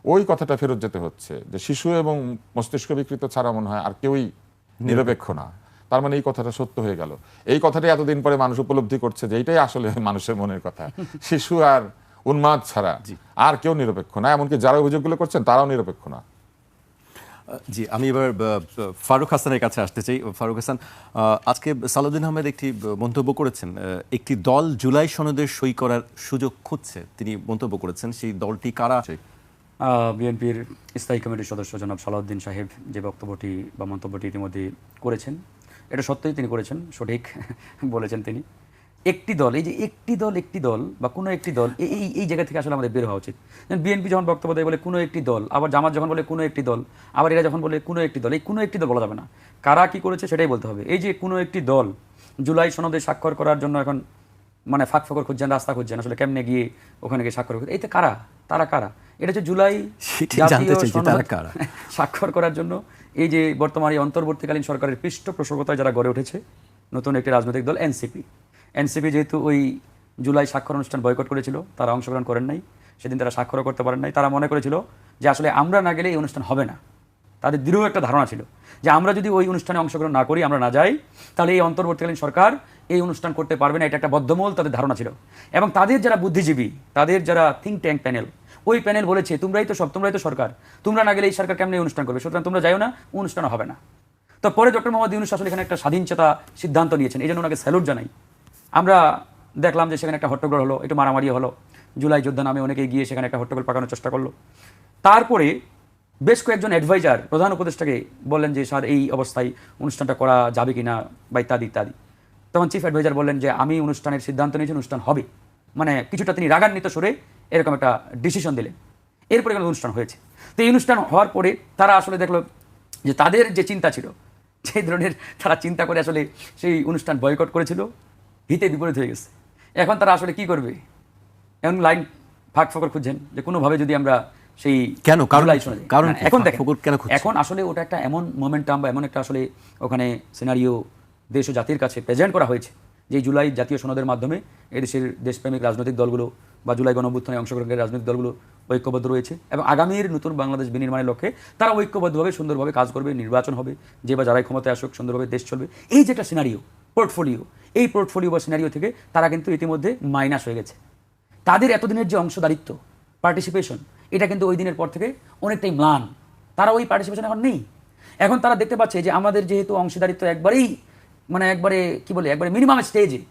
ওই কথাটা ফেরত যেতে হচ্ছে যে শিশু এবং মস্তিষ্ক বিকৃত ছাড়া মনে হয় আর কেউই নিরপেক্ষ না। তার মানে এই কথাটা সত্য হয়ে গেল। এই কথাটাই এতদিন পরে মানুষ উপলব্ধি করছে যে এইটাই আসলে মানুষের মনের কথা, শিশু আর উন্মাদ ছাড়া আর কেউ নিরপেক্ষ না। এমনকি যারা অভিযোগগুলো করছেন তারাও নিরপেক্ষ না। জি, আমি এবার ফারুক হাসানের কাছে আসতে চাই। ফারুক হাসান, আজকে সালাউদ্দিন আহমেদ একটি মন্তব্য করেছেন, একটি দল জুলাই সনদের সই করার সুযোগ খুঁজছে, তিনি মন্তব্য করেছেন। সেই দলটি কারা? বিএনপির স্থায়ী কমিটির সদস্য জনাব সালাউদ্দিন সাহেব যে বক্তব্যটি বা মন্তব্যটি ইতিমধ্যে করেছেন, এটা সত্যই তিনি করেছেন, সঠিক বলেছেন তিনি। একটি দল, এই যে একটি দল বা কোনো একটি দল, এই জায়গা থেকে আসলে আমাদের বের হওয়া উচিত। বিএনপি যখন বক্তব্য দেয় বলে কোনো একটি দল, আবার জামাত যখন বলে কোনো একটি দল, আবার এরা যখন বলে কোনো একটি দল, এই কোনো একটি দল বলা যাবে না। কারা কি করেছে সেটাই বলতে হবে। এই যে কোনো একটি দল জুলাই সনদে স্বাক্ষর করার জন্য এখন মানে ফাঁক ফকর খুঁজছেন, রাস্তা খুঁজছেন, আসলে কেমনে গিয়ে ওখানে গিয়ে স্বাক্ষর করতে, এইতে কারা, তারা কারা? এটা হচ্ছে জুলাই জাতীয় সনদ স্বাক্ষর করার জন্য এই যে বর্তমানে অন্তর্বর্তীকালীন সরকারের পৃষ্ঠপোষকতায় যারা গড়ে উঠেছে নতুন একটি রাজনৈতিক দল এনসিপি যেহেতু ওই জুলাই স্বাক্ষর অনুষ্ঠান বয়কট করেছিল, তারা অংশগ্রহণ করেন নাই, সেদিন তারা স্বাক্ষরও করতে পারেন নাই। তারা মনে করেছিল যে আসলে আমরা না গেলে এই অনুষ্ঠান হবে না। তাদের দৃঢ় একটা ধারণা ছিল যে আমরা যদি ওই অনুষ্ঠানে অংশগ্রহণ না করি, আমরা না যাই, তাহলে এই অন্তর্বর্তীকালীন সরকার এই অনুষ্ঠান করতে পারবে না। এটা একটা বদ্ধমূল তাদের ধারণা ছিল। এবং তাদের যারা বুদ্ধিজীবী, তাদের যারা থিঙ্ক ট্যাঙ্ক প্যানেল, ওই প্যানেল বলেছে তোমরাই তো সরকার, তোমরা না গেলে এই সরকার কেমন অনুষ্ঠান করবে, সুতরাং তোমরা যাইও না, অনুষ্ঠান হবে না। তো পরে ডক্টর মোহাম্মদ ইউনূস আসলে এখানে একটা স্বাধীনচেতা সিদ্ধান্ত নিয়েছেন, এই জন্য ওনাকে স্যালুট জানাই। আমরা দেখলাম যে সেখানে একটা হট্টগোল হলো, একটু মারামারি হলো, জুলাই যোদ্ধা নামে অনেকে গিয়ে সেখানে একটা হট্টগোল পাকানোর চেষ্টা করলো। তারপরে বেশ কয়েকজন অ্যাডভাইজার প্রধান উপদেষ্টাকে বললেন যে স্যার এই অবস্থায় অনুষ্ঠানটা করা যাবে কি না বা ইত্যাদি ইত্যাদি। তখন চিফ অ্যাডভাইজার বললেন যে আমি অনুষ্ঠানের সিদ্ধান্ত নিয়েছি, অনুষ্ঠান হবে, মানে কিছুটা তিনি রাগান্বিত সুরে এরকম একটা ডিসিশন দিলেন। এরপরে কোনো অনুষ্ঠান হয়েছে। তো এই অনুষ্ঠান হওয়ার পরে তারা আসলে দেখলো যে তাদের যে চিন্তা ছিল, সেই ধরনের তারা চিন্তা করে আসলে সেই অনুষ্ঠান বয়কট করেছিল, হিতে বিপরীত হয়ে গেছে। এখন তারা আসলে কি করবে? এখন লাইন ফাঁক ফকর খুঁজছেন যে কোনোভাবে যদি আমরা সেই কেন? কারণ- জুলাই শোনা যায়। কারণ না, কি? এখন ফাঁক দেখেন ফোকর কেন খুঁজছেন? এখন আসলে ওটা একটা এমন মোমেন্টাম বা এমন একটা আসলে ওখানে সিনারিও দেশ ও জাতির কাছে প্রেজেন্ট করা হয়েছে যে জুলাই জাতীয় সনদের মাধ্যমে এদেশের দেশপ্রেমিক রাজনৈতিক দলগুলো বা জুলাই গণঅভ্যুত্থানে অংশগ্রহণকারী রাজনৈতিক দলগুলো ঐক্যবদ্ধ রয়েছে এবং আগামীর নতুন বাংলাদেশ বিনির্মাণের লক্ষ্যে তারা ঐক্যবদ্ধভাবে সুন্দরভাবে কাজ করবে, নির্বাচন হবে, যে বা যারাই ক্ষমতায় আসুক সুন্দরভাবে দেশ চলবে। এই যে একটা সিনারিও পোর্টফোলিও, এই পোর্টফোলিও বা সিনারিও থেকে তারা কিন্তু ইতিমধ্যে মাইনাস হয়ে গেছে। তাদের এতদিনের যে অংশদারিত্ব পার্টিসিপেশন, এটা কিন্তু ওই দিনের পর থেকে অনেকটাই ম্লান। তারা ওই পার্টিসিপেশন এখন নেই। এখন তারা দেখতে পাচ্ছে যে আমাদের যেহেতু অংশীদারিত্ব একবারেই একবারে কি বলে একবারে মিনিমাম স্টেজে,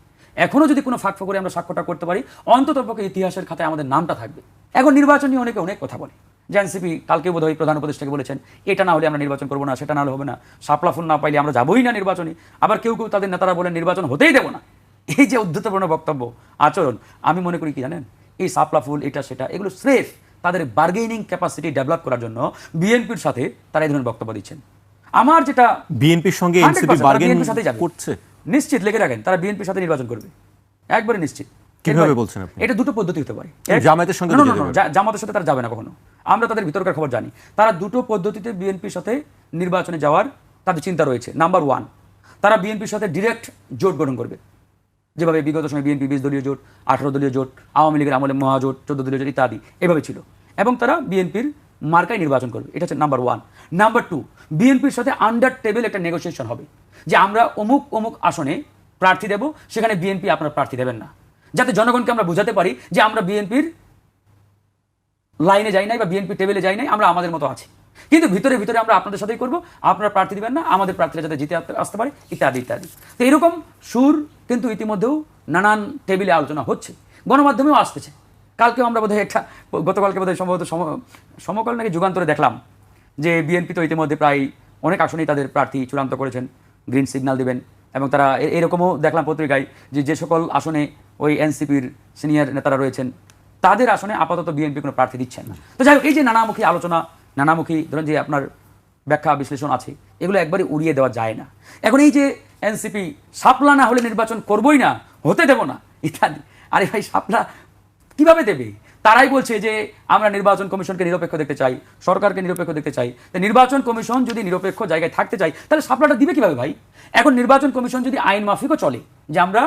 এখনো যদি কোনো ফাঁক করে আমরা স্বাক্ষরটা করতে পারি অন্ততপক্ষে ইতিহাসের খাতায় আমাদের নামটা থাকবে। এখন নির্বাচন নিয়ে অনেকে অনেক কথা বলে যে এনসিপি কালকে বোধহয় প্রধান উপদেষ্টাকে বলেছেন এটা না হলে আমরা নির্বাচন করবো না, সেটা না হলে হবে না, শাপলা ফুল না পাইলে আমরা যাবোই না নির্বাচনে। আবার কেউ কেউ তাদের নেতারা বলেন নির্বাচন হতেই দেবো না। এই যে উদ্ধতপূর্ণ বক্তব্য আচরণ, আমি মনে করি কি জানেন, এই শাপলা ফুল এটা সেটা এগুলো স্রেফ তাদের বার্গেনিং ক্যাপাসিটি ডেভেলপ করার জন্য বিএনপির সাথে তারা এই ধরনের বক্তব্য দিচ্ছেন। আমার যেটা বিএনপির সঙ্গে 100% এনসিপি তারা বার্গেন BNP র সাথে যাবে। করছে। নিশ্চিত লিখে রাখেন, তারা বিএনপির সাথে নির্বাচন করবে, একবারে নিশ্চিত। কিভাবে এরপরে- বলছেন আপনি? এটা দুটো পদ্ধতি হতে পারে। জামায়াতের সঙ্গে No, তো no, no, যেতে no, পারে। জামাতের সাথে তারা যাবে না কখনো। আমরা তাদের ভিতরকার খবর জানি। তারা দুটো পদ্ধতিতে বিএনপির সাথে নির্বাচনে যাওয়ার তাদের চিন্তা রয়েছে। নাম্বার 1, তারা বিএনপির সাথে ডিরেক্ট জোট গঠন করবে, যেভাবে বিগত সময় বিএনপি 20 দলীয় জোট, 18 দলীয় জোট, আওয়ামী লীগের আমলে মহাজোট, 14 দলীয় জোট ইত্যাদি এভাবে ছিল। এবং তারা বিএনপির মার্কায় নির্বাচন করবে। এটা হচ্ছে নাম্বার 1। নাম্বার 2, বিএনপির সাথে আন্ডার টেবিল একটা নেগোসিয়েশন হবে যে আমরা অমুক অমুক আসনে প্রার্থী দেব, সেখানে বিএনপি আপনারা প্রার্থী দেবেন না, যাতে জনগণকে আমরা বোঝাতে পারি যে আমরা বিএনপির লাইনে যাই নাই বা বিএনপি টেবিলে যাই নাই, আমরা আমাদের মতো আছি, কিন্তু ভিতরে ভিতরে আমরা আপনাদের সাথেই করব, আপনারা প্রার্থী দিবেন না, আমাদের প্রার্থীরা যাতে জিতে আসতে পারে ইত্যাদি ইত্যাদি। তো এরকম সুর কিন্তু ইতিমধ্যেও নানান টেবিলে আলোচনা হচ্ছে, গণমাধ্যমেও আসতেছে। কালকেও আমরা বোধহয় গতকালকে বোধহয় সম্ভবত সমকাল নাকি যুগান্তরে দেখলাম যে বিএনপি তো ইতিমধ্যে প্রায় অনেক আসনেই তাদের প্রার্থী চূড়ান্ত করেছেন, গ্রিন সিগন্যাল দিবেন। এবং তারা এরকমও দেখলাম পত্রিকায় যে সকল আসনে ওই এনসিপির সিনিয়র নেতারা রয়েছেন তাদের আসনে আপাতত বিএনপি কোনো প্রার্থী দিচ্ছেন না। তো যাই হোক, এই যে নানামুখী আলোচনা, নানামুখী ধরেন যে আপনার ব্যাখ্যা বিশ্লেষণ আছে, এগুলো একবারই উড়িয়ে দেওয়া যায় না। এখন এই যে এনসিপি শাপলা না হলে নির্বাচন করবই না, হতে দেব না ইত্যাদি, আরে ভাই শাপলা কিভাবে দেবে? তারাই বলছে যে আমরা নির্বাচন কমিশনকে নিরপেক্ষ দেখতে চাই, সরকারকে নিরপেক্ষ দেখতে চাই। তো নির্বাচন কমিশন যদি নিরপেক্ষ জায়গায় থাকতে চাই তাহলে শাপলাটা দিবে কিভাবে ভাই? এখন নির্বাচন কমিশন যদি আইন মাফিকও চলে, যে আমরা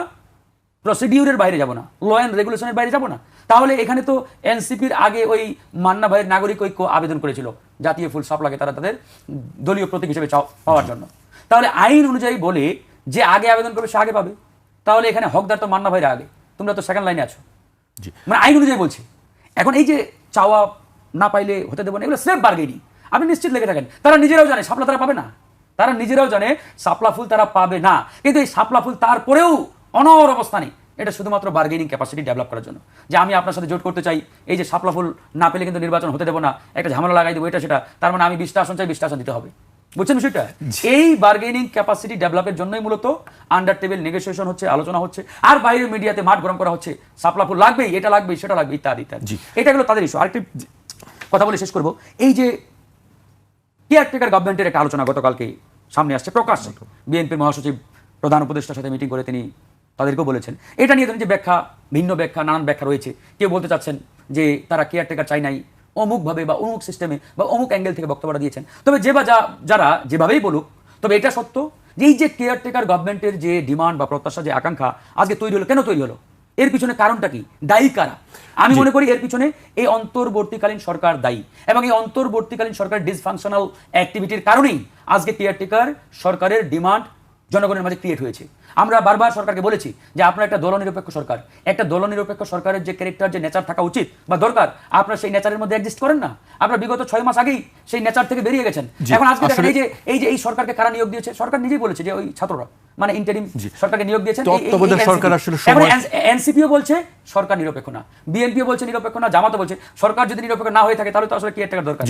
প্রসিডিউরের বাইরে যাব না, ল অ্যান্ড রেগুলেশনের বাইরে যাব না, তাহলে এখানে তো এনসিপির আগে ওই মান্না ভাইয়ের নাগরিক ঐক্য আবেদন করেছিল জাতীয় ফুল শাপলাকে তারা তাদের দলীয় প্রতীক হিসেবে পাওয়ার জন্য। তাহলে আইন অনুযায়ী বলে যে আগে আবেদন করবে সে আগে পাবে, তাহলে এখানে হকদার তো মান্না ভাইরা আগে, তোমরা তো সেকেন্ড লাইনে আছো। আইন অনুযায়ী বলছে। এখন এই যে চাওয়া না পাইলে হতে দেবো না, এগুলো সেফ বার্গেনিং। আপনি নিশ্চিত লেগে থাকেন, তারা নিজেরাও জানে শাপলা তারা পাবে না, তারা নিজেরাও জানে শাপলা ফুল তারা পাবে না, কিন্তু এই শাপলা ফুল তারপরেও অনড় অবস্থানে এটা শুধুমাত্র বার্গেনিং ক্যাপাসিটি ডেভেলপ করার জন্য, যে আমি আপনার সাথে জোট করতে চাই, এই যে শাপলা ফুল না পেলে কিন্তু নির্বাচন হতে দেবো না, একটা ঝামেলা লাগাই দেবো, এটা সেটা, তার মানে আমি 20টা আসন চাই, 20টা আসন দিতে হবে। বুঝছেন বিষয়টা? এই বার্গেনিং ক্যাপাসিটি ডেভেলপের জন্যই মূলত আন্ডার টেবিল নেগোসিয়েশন হচ্ছে, আলোচনা হচ্ছে, আর বাইরে মিডিয়াতে মাঠ গরম করা হচ্ছে, শাপলা ফুল লাগবেই, এটা লাগবে, সেটা লাগবে ইত্যাদি ইত্যাদি। এটা গেলো তাদের ইস্যু। আরেকটি কথা বলে শেষ করবো, এই যে কেয়ারটেকার গভর্নমেন্টের একটা আলোচনা গতকালকে সামনে আসছে প্রকাশ্যে, বিএনপির মহাসচিব প্রধান উপদেষ্টার সাথে মিটিং করে তিনি তাদেরকেও বলেছেন। এটা নিয়ে ধরেন যে ব্যাখ্যা, ভিন্ন ব্যাখ্যা, নানান ব্যাখ্যা রয়েছে। কেউ বলতে চাচ্ছেন যে তারা কেয়ারটেকার চাই নাই, অমুকভাবে বা অমুক সিস্টেমে বা অমুক অ্যাঙ্গেল থেকে বক্তব্যটা দিয়েছেন। তবে যারা যেভাবেই বলুক, তবে এটা সত্য যে এই যে কেয়ারটেকার গভর্নমেন্টের যে ডিমান্ড বা প্রত্যাশা, যে আকাঙ্ক্ষা আজকে তৈরি হলো, কেন তৈরি হলো, এর পিছনে কারণটা কি, দায়ী কারা? আমি মনে করি এর পিছনে এই অন্তর্বর্তীকালীন সরকার দায়ী, এবং এই অন্তর্বর্তীকালীন সরকার ডিসফাংশনাল অ্যাক্টিভিটির কারণেই আজকে কেয়ারটেকার সরকারের ডিমান্ড জনগণের মাঝে ক্রিয়েট হয়েছে। আমরা বারবার সরকারকে বলেছি যে আপনার একটা দলনিরপেক্ষ সরকার, একটা দলনিরপেক্ষ সরকারের যে ক্যারেক্টার, যে নেচার থাকা উচিত বা দরকার, আপনারা সেই নেচারের মধ্যে এক্সিস্ট করেন না। আপনারা বিগত 6 মাস আগেই সেই নেচার থেকে বেরিয়ে গেছেন। এখন আজকে দেখেন এই সরকারকে কারা নিয়োগ দিয়েছে, সরকার নিজেই বলেছে যে ওই ছাত্ররা, মানে ইন্টারিম সরকারকে নিয়োগ দিয়েছেন। এনসিপিও বলছে সরকার নিরপেক্ষ না, বিএনপিও বলছে নিরপেক্ষ না, জামাতও বলছে। সরকার যদি নিরপেক্ষ না হয়ে থাকে তাহলে তো আসলে কি একটা দরকার।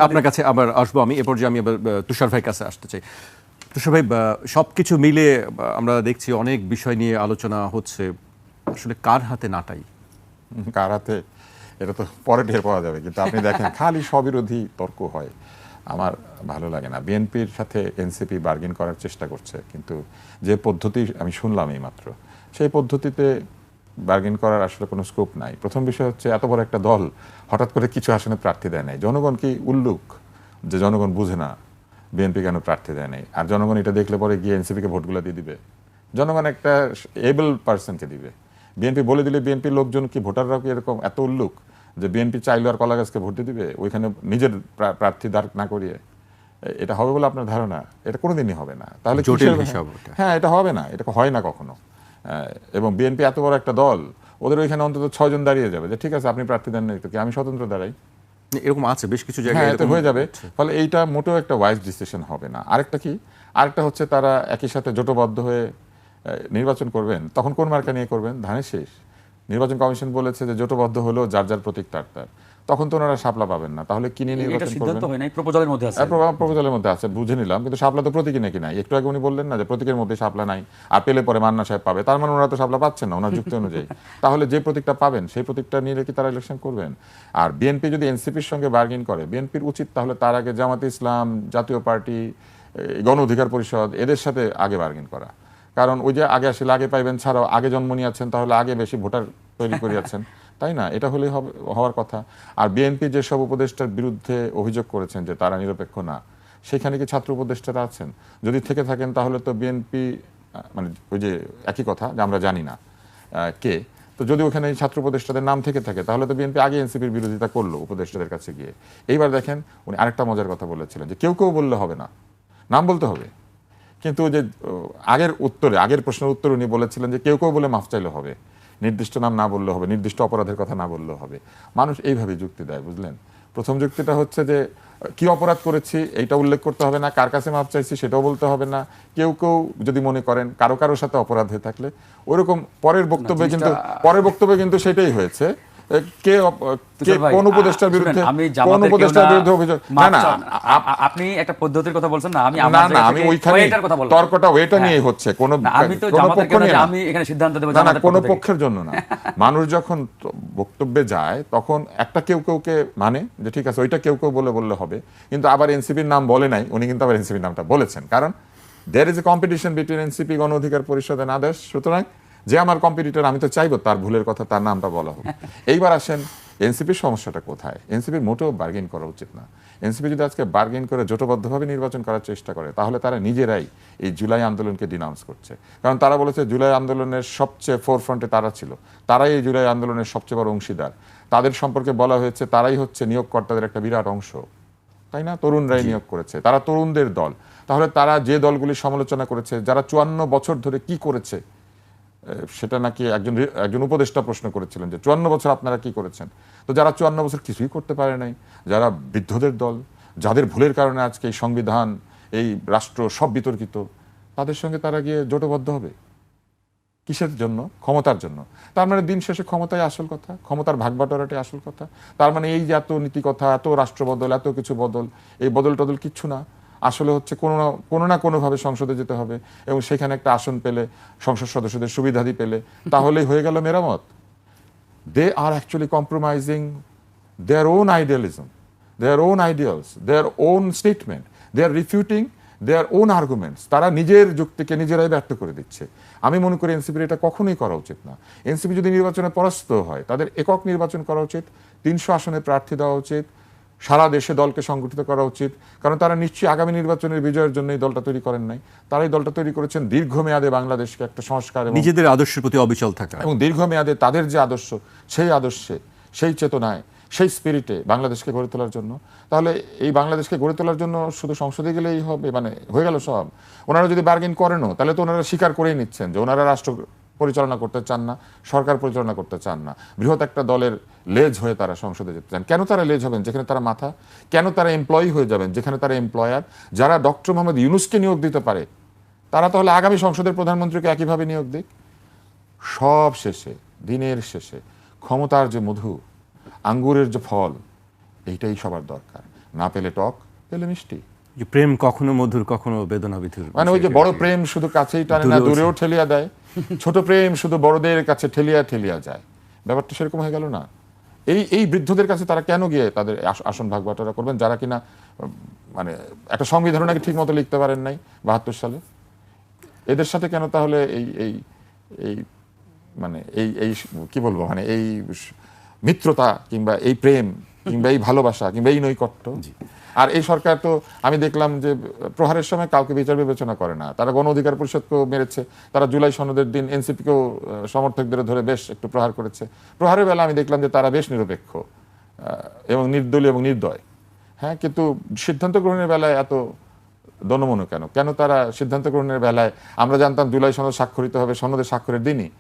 আপনার কাছে আবার আসবো আমি, এরপর যে আমি আবার তুষার ভাইয়ের কাছে আসতে চাই। তুষার ভাই, সবকিছু মিলে আমরা দেখছি অনেক বিষয় নিয়ে আলোচনা হচ্ছে, আসলে কার হাতে নাটাই? কার হাতে এটা তো পরে টের পাওয়া যাবে, কিন্তু আপনি দেখেন খালি স্ববিরোধী তর্ক হয়, আমার ভালো লাগে না। বিএনপির সাথে এনসিপি বার্গেন করার চেষ্টা করছে, কিন্তু যে পদ্ধতি আমি শুনলাম এই মাত্র, সেই পদ্ধতিতে বার্গেন করার আসলে কোনো স্কোপ নাই। প্রথম বিষয় হচ্ছে এত বড় একটা দল হঠাৎ করে কিছু আসনে প্রার্থী দেয় নাই। জনগণ কি উল্লুক যে জনগণ বুঝে না বিএনপি কেন প্রার্থী দেয় নাই, আর জনগণ এটা দেখলে পরে গিয়ে এনসিপিকে ভোটগুলো দিয়ে দিবে? জনগণ একটা এবল পার্সনকে দিবে। বিএনপি বলে দিলে বিএনপির লোকজন কি, ভোটাররাও কি এরকম এত উল্লুক যে বিএনপি চাইলো আর কলা গাছকে ভোট দিয়ে দিবে ওইখানে নিজের প্রার্থী দাঁড় না করিয়ে? এটা হবে বলে আপনার ধারণা? এটা কোনোদিনই হবে না। তাহলে জটিল কিসের- হিসাব ওটা। হ্যাঁ, এটা হবে না, এটা হয় না কখনো। এবং বিএনপি এত বড় একটা দল, ওদের ওইখানে অন্তত 6 জন দাঁড়িয়ে যাবে যে ঠিক আছে আপনি প্রার্থী দেন নাই তো কি, আমি স্বতন্ত্র দাঁড়াই। এরকম আছে বেশ কিছু জায়গায় হ্যাঁ, এতে এরকম হয়ে যাবে। হচ্ছে। ফলে এইটা মোটেও একটা ওয়াইজ ডিসিশন হবে না। আরেকটা কি, আরেকটা হচ্ছে তারা একই সাথে জোটবদ্ধ হয়ে নির্বাচন করবেন, তখন কোন মার্কা নিয়ে করবেন? ধানের শেষ। নির্বাচন কমিশন বলেছে যে জোটবদ্ধ হলেও যার যার প্রতীক তার তার, তখন তো ওনারা শাপলা পাবেন না, তাহলে কি নিয়ে এটা নির্বাচন সিদ্ধান্ত করবেন? হয় নাই, প্রপোজালের মধ্যে আছে। প্রপোজালের মধ্যে আছে, বুঝে নিলাম, কিন্তু শাপলা তো প্রতীকে নাকি নাই। একটু আগে উনি বললেন না যে প্রতীকের মধ্যে শাপলা নাই, আর পেলে পরে মান্না সাহেব পাবে, তার মানে ওনারা তো শাপলা পাচ্ছেন না ওনার যুক্তি অনুযায়ী। তাহলে যে প্রতীকটা পাবেন সেই প্রতীকটা নিয়ে কি তারা ইলেকশন করবেন? আর বিএনপি যদি এনসিপির সঙ্গে বার্গেন করে, বিএনপির উচিত তাহলে তার আগে জামাতে ইসলাম, জাতীয় পার্টি, গণ অধিকার পরিষদ, এদের সাথে আগে বার্গেন করা। কারণ ওই যে আগে আসলে আগে পাইবেন ছাড়াও আগে জন্ম নিয়েছেন, তাহলে আগে বেশি ভোটার তৈরি করিয়াছেন, তাই না? এটা হলেই হওয়ার কথা। আর বিএনপি যেসব উপদেষ্টার বিরুদ্ধে অভিযোগ করেছেন যে তারা নিরপেক্ষ না, সেখানে কি ছাত্র উপদেষ্টারা আছেন? যদি থেকে থাকেন তাহলে তো বিএনপি মানে ওই যে একই কথা যে আমরা জানি না কে, তো যদি ওখানে এই ছাত্র উপদেষ্টাদের নাম থেকে থাকে তাহলে তো বিএনপি আগে এনসিপির বিরোধিতা করলো উপদেষ্টাদের কাছে গিয়ে। এইবার দেখেন উনি আরেকটা মজার কথা বলেছিলেন যে কেউ কেউ বললে হবে না, নাম বলতে হবে। কিন্তু যে আগের প্রশ্নের উত্তরে উনি বলেছিলেন যে কেউ কেউ বলে মাফ চাইলে হবে, নির্দিষ্ট নাম না বললে হবে, নির্দিষ্ট অপরাধের কথা না বললে হবে। মানুষ এইভাবে যুক্তি দেয়, বুঝলেন? প্রথম যুক্তিটা হচ্ছে যে কি অপরাধ করেছি এইটা উল্লেখ করতে হবে না, কার কাছে মাপ চাইছি সেটাও বলতে হবে না। কেউ কেউ যদি মনে করেন কারো কারোর সাথে অপরাধ হয়ে থাকলে ওরকম পরের বক্তব্যে কিন্তু সেটাই হয়েছে। কে তুষার ভাই, কোন উপদেষ্টার বিরুদ্ধে শুনেন, আমি কোন জামাতের কেউ উপদেষ্টার না, বিরুদ্ধে অভিযোগ মাপ না চান। আপনি একটা পদ্ধতির কথা বলছেন না, আমি না আমার না, জায়গা আমি থেকে ওইখানে ওইটার কথা বললাম। তর্কটা ওইটা হ্যাঁ। নিয়েই হচ্ছে, কোন না, আমি তো কোন জামাতের পক্ষ কেউ না নিয়ে যে না। আমি এখানে সিদ্ধান্ত দেব না না, জামাতের কোনো পক্ষ থেকে। পক্ষের জন্য না। মানুষ যখন বক্তব্যে যায় তখন একটা কেউ কেউকে মানে যে ঠিক আছে ওইটা কেউ কেউ বললে হবে, কিন্তু আবার এনসিপির নাম বলে নাই, উনি কিন্তু আবার এনসিপির নামটা বলেছেন। কারণ there is a competition between NCP, Gono Odhikar পরিষদ এন্ড আদার্স। সুতরাং যে আমার কম্পিটিটর, আমি তো চাইবো তার ভুলের কথা, তার নামটা বলা হোক। এইবার আসেন এনসিপির সমস্যাটা কোথায়? এনসিপির মোটেও বার্গেন করা উচিত না। এনসিপি যদি আজকে বার্গেন করে জোটবদ্ধভাবে নির্বাচন করার চেষ্টা করে তাহলে তারা নিজেরাই এই জুলাই আন্দোলনকে ডিনাউন্স করছে। কারণ তারা বলেছে জুলাই আন্দোলনের সবচেয়ে ফোরফ্রন্টে তারা ছিল, তারাই এই জুলাই আন্দোলনের সবচেয়ে বড় অংশীদার। তাদের সম্পর্কে বলা হয়েছে তারাই হচ্ছে নিয়োগকর্তাদের একটা বিরাট অংশ, তাই না? তরুণরাই নিয়োগ করেছে, তারা তরুণদের দল। তাহলে তারা যে দলগুলি সমালোচনা করেছে, যারা 54 বছর ধরে কি করেছে, সেটা নাকি একজন উপদেষ্টা প্রশ্ন করেছিলেন যে 54 বছর আপনারা কি করেছেন? তো যারা 54 বছর কিছুই করতে পারে নাই, যারা বৃদ্ধদের দল, যাদের ভুলের কারণে আজকে এই সংবিধান, এই রাষ্ট্র সব বিতর্কিত, তাদের সঙ্গে তারা গিয়ে জোটবদ্ধ হবে কিসের জন্য? ক্ষমতার জন্য। তার মানে দিন শেষে ক্ষমতাই আসল কথা, ক্ষমতার ভাগবাটোয়ারাটাই আসল কথা। তার মানে এই যে এত নীতি কথা, এত রাষ্ট্র বদল, এত কিছু বদল, এই বদল টদল কিচ্ছু না। আসলে হচ্ছে কোনো না কোনোভাবে সংসদে যেতে হবে এবং সেখানে একটা আসন পেলে, সংসদ সদস্যদের সুবিধাদি পেলে তাহলেই হয়ে গেল মেরামত। They are actually compromising their own idealism, their own ideals, their own statement, they are refuting their own arguments. তারা নিজের যুক্তিকে নিজেরাই ব্যর্থ করে দিচ্ছে। আমি মনে করি এনসিপির এটা কখনোই করা উচিত না। এনসিপি যদি নির্বাচনে পরাস্ত হয় তাদের একক নির্বাচন করা উচিত, 300 আসনে প্রার্থী দেওয়া উচিত, সারা দেশে দলকে সংগঠিত করা উচিত। কারণ তারা নিশ্চয়ই আগামী নির্বাচনের বিজয়ের জন্য এই দলটা তৈরি করেন নাই, তারা এই দলটা তৈরি করেছেন দীর্ঘমেয়াদে বাংলাদেশকে একটা সংস্কার এবং নিজেদের আদর্শের প্রতি অবিচল থাকা এবং দীর্ঘমেয়াদে তাদের যে আদর্শ, সেই আদর্শে, সেই চেতনায়, সেই স্পিরিটে বাংলাদেশকে গড়ে তোলার জন্য। তাহলে এই বাংলাদেশকে গড়ে তোলার জন্য শুধু সংসদে গেলেই হবে, মানে হয়ে গেল সব? ওনারা যদি বার্গেন করেনও তাহলে তো ওনারা স্বীকার করেই নিচ্ছেন যে ওনারা রাষ্ট্র পরিচালনা করতে চান না, সরকার পরিচালনা করতে চান না, বৃহৎ একটা দলের লেজ হয়ে তারা সংসদে যেতে চান। কেন তারা লেজ হবেন যেখানে তারা মাথা? কেন তারা এমপ্লয়ি হয়ে যাবেন যেখানে তারা এমপ্লয়ার? যারা ডক্টর মোহাম্মদ ইউনূসকে নিয়োগ দিতে পারে তারা তাহলে আগামী সংসদের প্রধানমন্ত্রীকে একইভাবে নিয়োগ দিক। সব শেষে, দিনের শেষে ক্ষমতার যে মধু, আঙ্গুরের যে ফল, এইটাই সবার দরকার। না পেলে টক, পেলে মিষ্টি। যে প্রেম কখনো মধুর কখনো বেদনা বিধুর, মানে ওই যে বড় প্রেম শুধু কাছেই টানে না, দূরেও ঠেলিয়া দেয়। ছোট প্রেম শুধু বড়দের কাছে ঠেলিয়া ঠেলিয়া যায়। ব্যাপারটা সেরকম হয়ে গেল না? এই বৃদ্ধদের কাছে তারা কেন গিয়ে তাদের আসন ভাগ বাটোয়ারা করবেন, যারা কিনা মানে একটা সংবিধান নাকি ঠিক মতো লিখতে পারেন নাই 72 সালে? এদের সাথে কেন তাহলে এই এই মানে এই এই কি বলবো, মানে এই মিত্রতা কিংবা এই প্রেম কিংবা এই ভালোবাসা কিংবা এই নৈকট্য। আর এই সরকার তো আমি দেখলাম যে প্রহারের সময় কাউকে বিচার বিবেচনা করে না। তারা গণ অধিকার পরিষদকেও মেরেছে, তারা জুলাই সনদের দিন এনসিপিকেও সমর্থকদের ধরে বেশ একটু প্রহার করেছে। প্রহারের বেলা আমি দেখলাম যে তারা বেশ নিরপেক্ষ এবং নির্দলীয় এবং নির্দয়। হ্যাঁ, কিন্তু সিদ্ধান্ত গ্রহণের বেলায় এত দনমনো কেন? কেন তারা সিদ্ধান্ত গ্রহণের বেলায়, আমরা জানতাম জুলাই সনদ স্বাক্ষরিত হবে সনদের স্বাক্ষরের দিনই,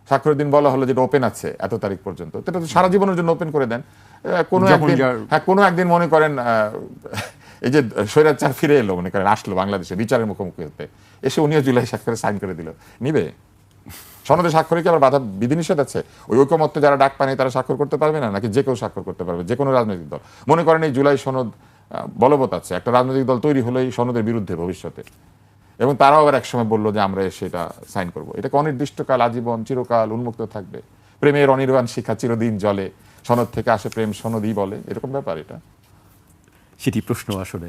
স্বাক্ষরের দিন বলা হলো যেটা ওপেন আছে এত তারিখ পর্যন্ত, এটা তো সারা জীবনের জন্য ওপেন করে দেন। কোনো একদিন মনে করেন এই যে স্বৈরাচার ফিরে এলো, মনে করেন আসলো বাংলাদেশে বিচারের মুখোমুখি হতে, এসে উনিও জুলাই স্বাক্ষরে সাইন করে দিল, নিবে? সনদে স্বাক্ষরে কি আবার বাধা বিধিনিষেধ আছে? ওই ঐকমত্যে যারা ডাক পায়নি তারা স্বাক্ষর করতে পারবে না, নাকি যে কেউ স্বাক্ষর করতে পারবে, যে কোনো রাজনৈতিক দল? মনে করেন এই জুলাই সনদ বলবৎ আছে, একটা রাজনৈতিক দল তৈরি হলো এই সনদের বিরুদ্ধে ভবিষ্যতে, এবং তারাও আবার একসময় বললো যে আমরা সেটা সাইন করবো, এটাকে অনির্দিষ্টকাল, আজীবন, চিরকাল উন্মুক্ত থাকবে। প্রেমের অনির্বাণ শিখা চিরদিন জলে, সনদ থেকে আসে প্রেম সনদই বলে, এরকম ব্যাপার এটা। সেটি প্রশ্ন আসলে।